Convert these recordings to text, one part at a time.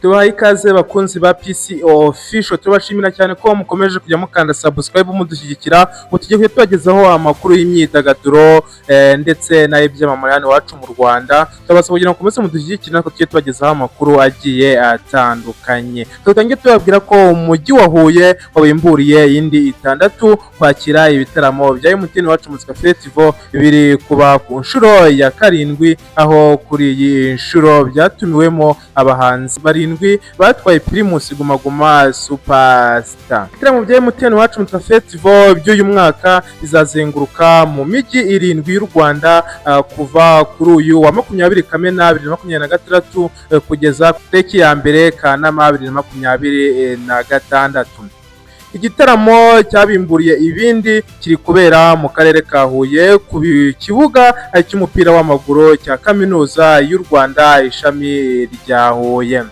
Tubahaye ikaze bakunzi ba PC Official, tubashimira cyane ko mukomeje kujya mukanda subscribe mudushyigikira, tugiye tubagezaho amakuru y'imyidagaduro ndetse n'ibyamamare hano iwacu mu Rwanda. Tubasaba kugira ngo mukomeze mudushyigikire natwe tugiye tubagezaho amakuru agiye atandukanye. Tutangiye tubabwira ko umujyi wa Huye wabimburiye indi 6 kwakira ibitaramo bya MTN Iwacu Muzika Festival biri kuba ku nshuro ya 7, aho kuri iyi nshuro byatumiwemo abahanzi barindwi batwaye Primus Guma Guma Superstar. Ibitaramo bya MTN Iwacu Muzika Festival by'uyu mwaka bizazenguruka mu mijyi 7 y'u Rwanda kuva kuri uyu wa 20 Kamena 2026 kugeza ku tariki ya 1 Kanama 2026. Igitaramo cyabimburiye ibindi kiri kubera mu karere ka Huye ku kibuga cy'umupira w'amaguru cya Kaminuza y'u Rwanda ishami rya Huye.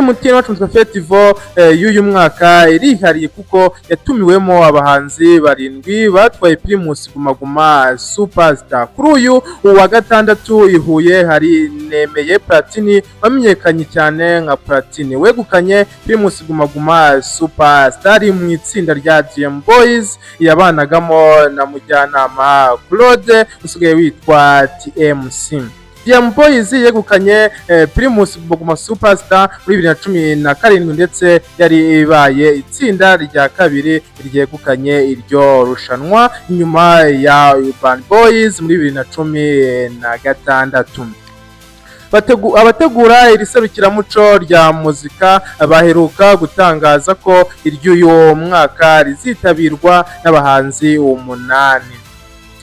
MTN Iwacu Muzika Festival y'uyu mwaka irihariye kuko yatumiwemo abahanzi 7 batwaye Primus Guma Guma Superstar. Kuri uyu wa 6 i Huye hari Nemeye Platini wamenyekanye cyane nka Platini wegukanye Primus Guma Guma Superstar mu itsinda rya DM Boys yabanagamo na Mujyanama Claude usigaye witwa TMC. DM Boys yegukanye Primus Guma Guma Superstar muri 2017 ndetse yari ibaye itsinda rya kabiri ryegukanye iryo rushanwa nyuma ya Urban Boys muri 2016. Abategura iri serukiramuco rya muzika baheruka gutangaza ko iry'uyu mwaka rizitabirwa n'abahanzi 8.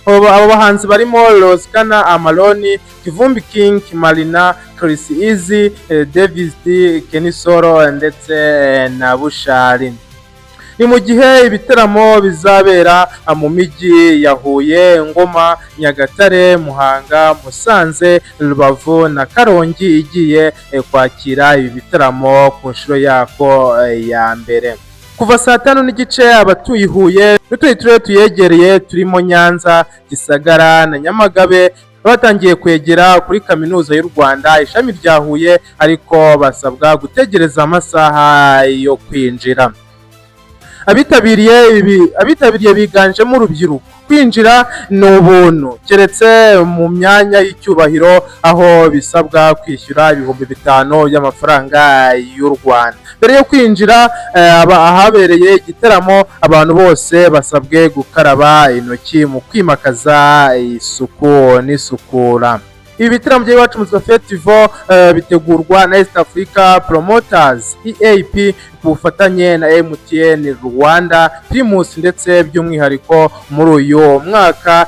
Abo bahanzi barimo Roskana Amaloni, Kivumbi King, Marina, Chris Easy, Davis D, Kenisoro ndetse na Bushari. Ni mu gihe ibitaramo bizabera mu mijyi ya Huye, Ngoma, Nyagatare, Muhanga, Musanze, Rubavu na Karongi igiye kwakira ibi bitaramo ku nshuro yako ya mbere. Kuva saa 5:30 abatuye Huye n'utundi turere tuyegereye turimo Nyanza, Gisagara na Nyamagabe batangiye kwegera kuri Kaminuza y'u Rwanda ishami rya Huye, ariko basabwa gutegereza amasaha yo kwinjira. Abitabiriye biganjemo urubyiruko. Kwinjira ni ubuntu keretse mu myanya y'icyubahiro, aho bisabwa kwishyura 5,000 y'amafaranga y'u Rwanda. Mbere yo kwinjira ahabereye igitaramo, abantu bose basabwe gukaraba intoki mu kwimakaza isuku n'isukura. Ibi bitaramo bya Iwacu Muzika Festival bitegurwa na East Africa Promoters EAP ku bufatanye na MTN Rwanda, Primus ndetse by'umwihariko muri uyu mwaka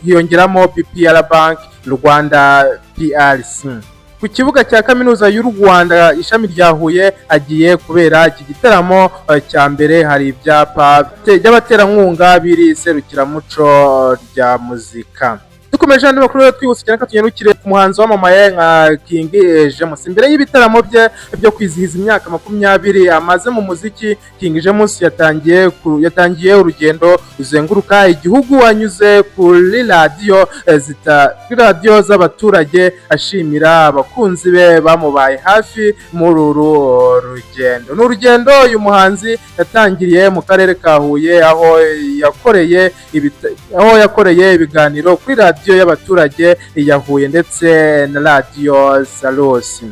hiyongeramo PPR Bank Rwanda PLC. Ku kibuga cya Kaminuza y'u Rwanda ishami rya Huye agiye kubera iki gitaramo cya mbere. Hari ibyapa by'abaterankunga biri serukiramuco rya muzika. Dukomeje andi makuru twihuse cyane ko tunyarukire ku muhanzi wamamaye nka King James. Imbere y'ibitaramo byo kwizihiza imyaka 20 amaze mu muziki, King James yatangiye urugendo ruzenguruka igihugu anyuze kuri radiyo z'abaturage ashimira abakunzi be bamubaye hafi muri uru rugendo. N'urugendo uyu muhanzi yatangiriye mu karere ka Huye aho yakoreye ibiganiro kuri radiyo y'abaturage ya Huye ndetse na Radio Salus.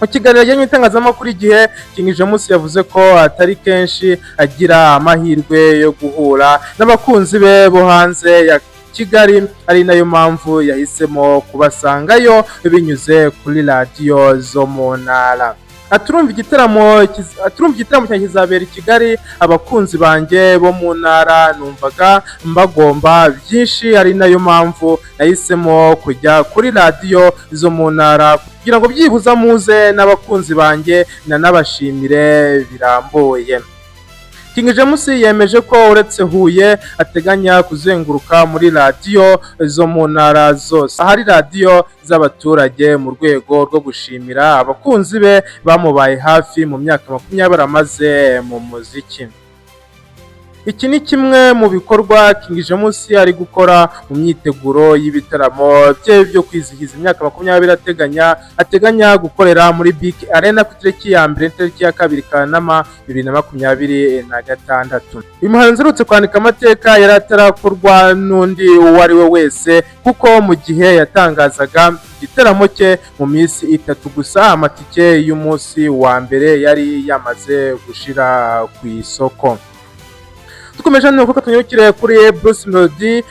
Mu kiganiro cy'itangazamakuru igihe, King James yavuze ko atari kenshi agira amahirwe yo guhura n'abakunzi be bo hanze ya Kigali, ari nayo mpamvu yahisemo kubasangayo binyuze kuri radio zo mu ntara. Aturumva igitaramo cyane kizabera i Kigali, abakunzi banjye bo mu ntara numvaga mbagomba byinshi, ari nayo mpamvu nahisemo kujya kuri radio zo mu ntara kugira ngo byibuza muze n'abakunzi banjye nanabashimire birambuye. King James yemeje ko uretse Huye ateganya kuzenguruka muri radio zo mu ntara zose ahari radio z'abaturage mu rwego rwo gushimira abakunzi be bamubaye hafi mu myaka 20 amaze mu muziki. Iki ni kimwe mu bikorwa King James ari gukora mu myiteguro y'ibitaramo bye byo kwizihiza imyaka 20 ateganya gukorera muri Big Arena ku itariki ya mbere n'itariki ya kabiri Kanama 2026. Uyu muhanzi urutse kwandika amateka yari atarakorwa n'undi uwo ari we wese, kuko mu gihe yatangazaga igiteramo cye mu minsi 3 gusa amatike y'umunsi wa mbere yari yamaze gushira ku isoko. Dukomeje nuko tunyukire kuri Bruce Melody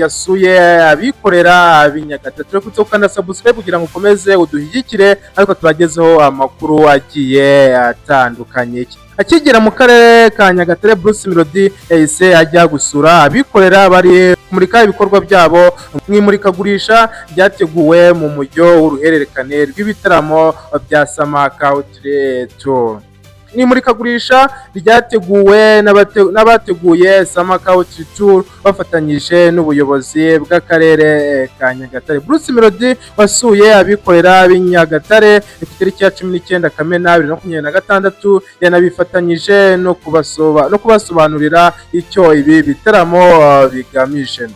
yasuye abikorera ab'Inyagatare kutokana subscribe kugira ngo ukomeze uduhigikire, ariko tubagezeho amakuru agiye atandukanye. Akigera mu karere ka Nyagatare, Bruce Melody yahise ajya gusura abikorera bari kumurika ibikorwa byabo mu imurikagurisha ryateguwe mu mujyo w'uruhererekane rw'ibitaramo bya Samaka Outlet Tour. Ni imurikagurisha ryateguwe n'abateguye Samaka Outlet Tour bafatanyije n'ubuyobozi bw'akarere ka Nyagatare. Bruce Melody wasuye abikorera b'Inyagatare ku itariki ya 19 Kamena 2026 yanabifatanyije no kubasobanurira icyo ibi bitaramo bigamije.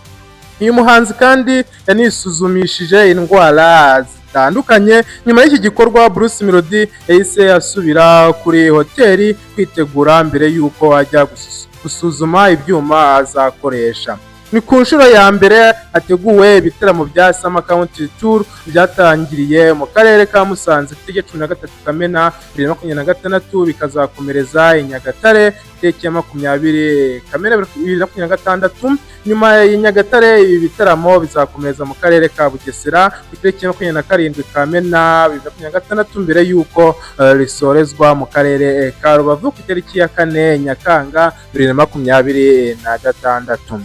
Uyu muhanzi kandi yanisuzumishije indwara zitandukanye. Nyuma y'iki gikorwa Bruce Melody yahise asubira kuri hoteli kwitegura mbere y'uko ajya gusuzuma ibyuma azakoresha. Ni ku nshuro ya mbere hateguwe ibitaramo bya Samaka Outlet Tour byatangiriye mu karere ka Musanze ku itariki 13 Kamena 2026 bikazakomereza i Nyagatare itariki ya 20 Kamena 2026. Nyuma ya Nyagatare ibi bitaramo bizakomereza mu karere ka Bugesera ku itariki ya 27 Kamena 2026 mbere y'uko risorezwa mu karere ka Rubavu ku itariki ya 4 Nyakanga 2026.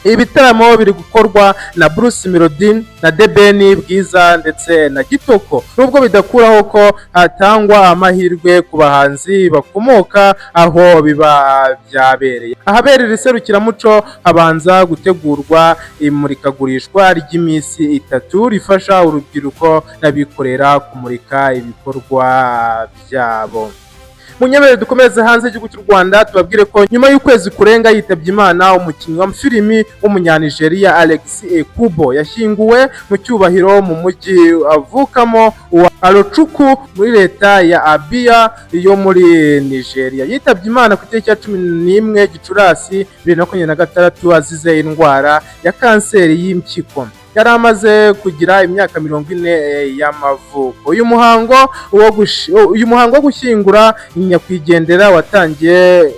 Ibitaramo biri gukorwa na Bruce Melody na Debeni Bwiza ndetse na Gitoko, nubwo bidakuraho ko hatangwa amahirwe ku bahanzi bakomoka aho biba byabereye. Ahabereye iserukiramuco habanza gutegurwa imurikagurishwa ry'iminsi 3 rifasha urubyiruko n'abikorera kumurika ibikorwa byabo. Munyemere dukomeze hanze y'igihugu cy'u Rwanda tubabwire ko nyuma y'ukwezi kurenga yitabye Imana umukinnyi wa filimi w'umunyanigeriya Alex Ekubo yashyinguwe mu cyubahiro mu mujyi avukamo wa Arochukwu muri leta ya Abia yo muri Nigeria. Yitabye Imana ku itariki ya 11 Gicurasi 2026 azize indwara ya kanseri y'impyiko. Yari amaze kugira imyaka 40 y'amavuko. Uyu muhango wo gushyingura nyakwigendera watangiye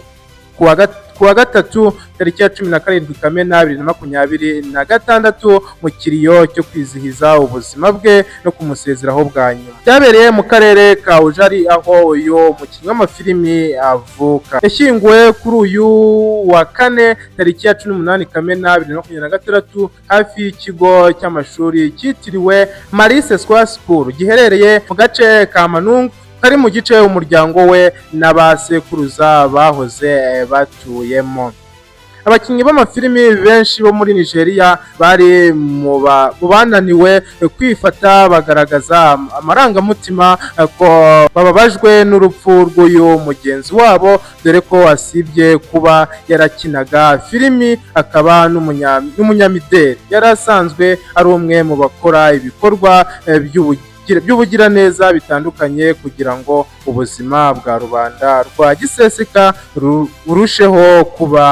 kuwa gatatu tariki ya 17 Kamena 2026 mu kiriyo cyo kwizihiza ubuzima bwe no kumusezeraho bwa nyuma. Byabereye mu karere ka Ujari aho uyu mukinnyi w'amafilimi avuka. Yashyinguwe kuri uyu wa kane tariki ya 18 Kamena 2026 hafi y'ikigo cy'amashuri cyitiriwe Marise Square School giherereye mu gace ka Manungu kari mu gice umuryango we n'abasekuruza bahoze batuyemo. Abakinnyi b'amafilimi benshi bo muri Nigeria bari mu bananiwe kwifata bagaragaza amarangamutima ko bababajwe n'urupfu rw'uyu mugenzi wabo, dore ko asibye kuba yarakinaga filimi akaba n'umunyamideli. Yari asanzwe ari umwe mu bakora ibikorwa by'ubugiraneza bitandukanye kugira ngo ubuzima bwa rubanda rwa giseseka burusheho kuba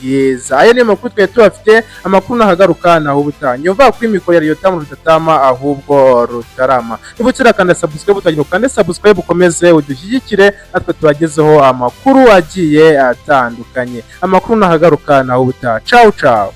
bwiza. Aya ni amakuru twari tubafite, amakuru nahagaruka naho ubutaha. Nyumva kuri mikoro ya Yotamu rudatama ahubwo rutarama. Nibutse kandi subscribe utagira kandi subscribe ukomeze udushyigikire natwe tubagezeho amakuru agiye atandukanye. Amakuru nahagaruka naho ubutaha. Ciao ciao.